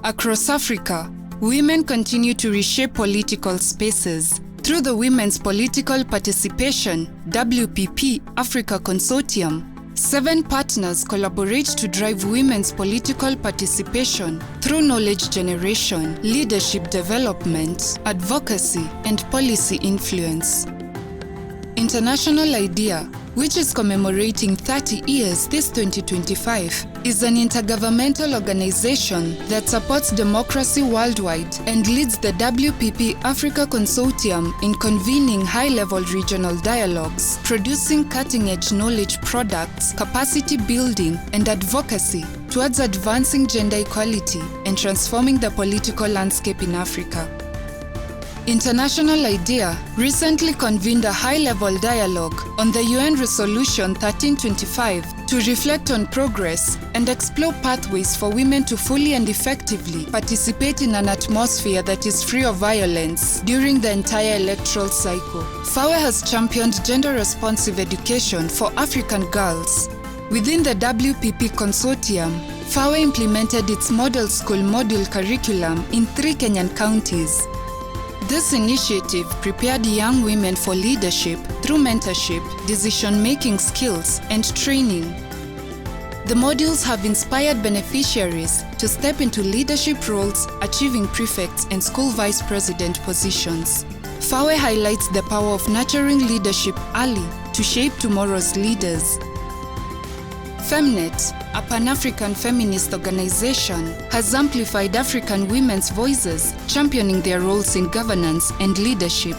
Across Africa, women continue to reshape political spaces. Through the Women's Political Participation WPP Africa Consortium, 7 partners collaborate to drive women's political participation through knowledge generation, leadership development, advocacy, and policy influence. International IDEA, which is commemorating 30 years this 2025, is an intergovernmental organization that supports democracy worldwide and leads the WPP Africa Consortium in convening high-level regional dialogues, producing cutting-edge knowledge products, capacity building, and advocacy towards advancing gender equality and transforming the political landscape in Africa. International IDEA recently convened a high-level dialogue on the UN Resolution 1325 to reflect on progress and explore pathways for women to fully and effectively participate in an atmosphere that is free of violence during the entire electoral cycle. FAWE has championed gender-responsive education for African girls. Within the WPP Consortium, FAWE implemented its model school module curriculum in 3 Kenyan counties. This initiative prepared young women for leadership through mentorship, decision-making skills, and training. The modules have inspired beneficiaries to step into leadership roles, achieving prefects and school vice president positions. FAWE highlights the power of nurturing leadership early to shape tomorrow's leaders. FEMNET, a Pan-African feminist organization, has amplified African women's voices, championing their roles in governance and leadership.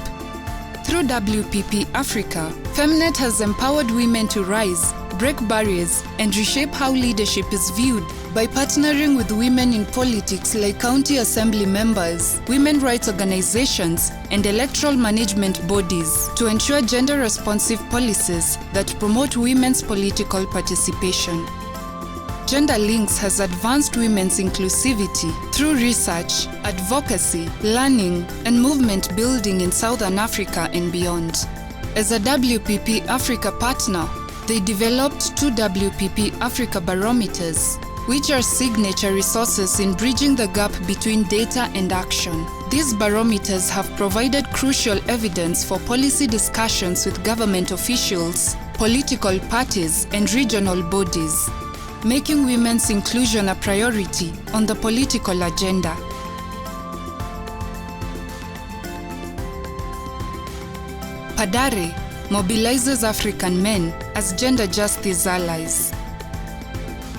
Through WPP Africa, FEMNET has empowered women to rise, break barriers, and reshape how leadership is viewed by partnering with women in politics like county assembly members, women rights organizations, and electoral management bodies to ensure gender-responsive policies that promote women's political participation. Gender Links has advanced women's inclusivity through research, advocacy, learning, and movement building in Southern Africa and beyond. As a WPP Africa partner, they developed 2 WPP Africa barometers, which are signature resources in bridging the gap between data and action. These barometers have provided crucial evidence for policy discussions with government officials, political parties, and regional bodies, making women's inclusion a priority on the political agenda. Padare mobilizes African men as gender justice allies.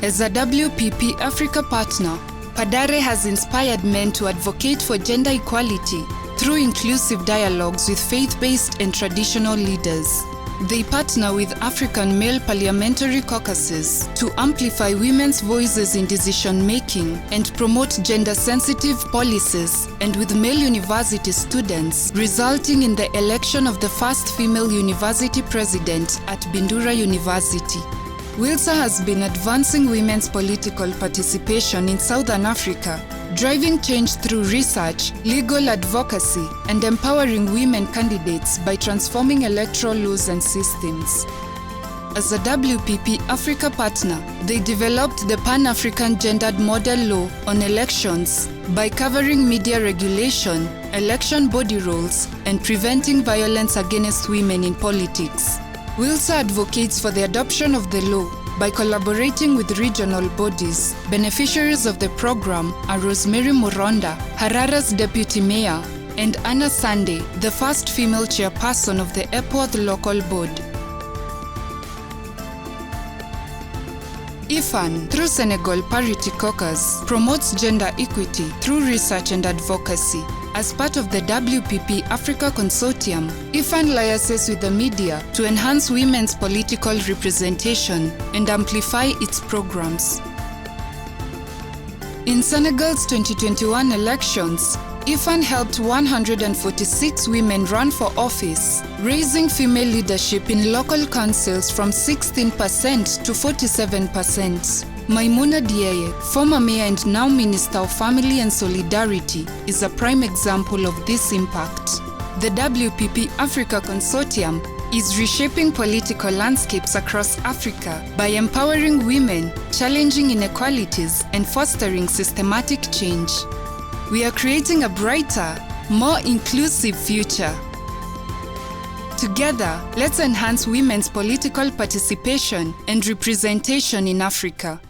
As a WPP Africa partner, Padare has inspired men to advocate for gender equality through inclusive dialogues with faith-based and traditional leaders. They partner with African male parliamentary caucuses to amplify women's voices in decision-making and promote gender-sensitive policies, and with male university students, resulting in the election of the first female university president at Bindura University. WLSA has been advancing women's political participation in Southern Africa, driving change through research, legal advocacy, and empowering women candidates by transforming electoral laws and systems. As a WPP Africa partner, they developed the Pan-African Gendered Model Law on elections by covering media regulation, election body roles, and preventing violence against women in politics. WLSA advocates for the adoption of the law by collaborating with regional bodies. Beneficiaries of the program are Rosemary Muronda, Harara's deputy mayor, and Anna Sunday, the first female chairperson of the Epworth Local Board. IFAN, through Senegal Parity Caucus, promotes gender equity through research and advocacy. As part of the WPP Africa Consortium, IFAN liaises with the media to enhance women's political representation and amplify its programs. In Senegal's 2021 elections, IFAN helped 146 women run for office, raising female leadership in local councils from 16% to 47%. Maimouna Dieye, former mayor and now Minister of Family and Solidarity, is a prime example of this impact. The WPP Africa Consortium is reshaping political landscapes across Africa by empowering women, challenging inequalities, and fostering systematic change. We are creating a brighter, more inclusive future. Together, let's enhance women's political participation and representation in Africa.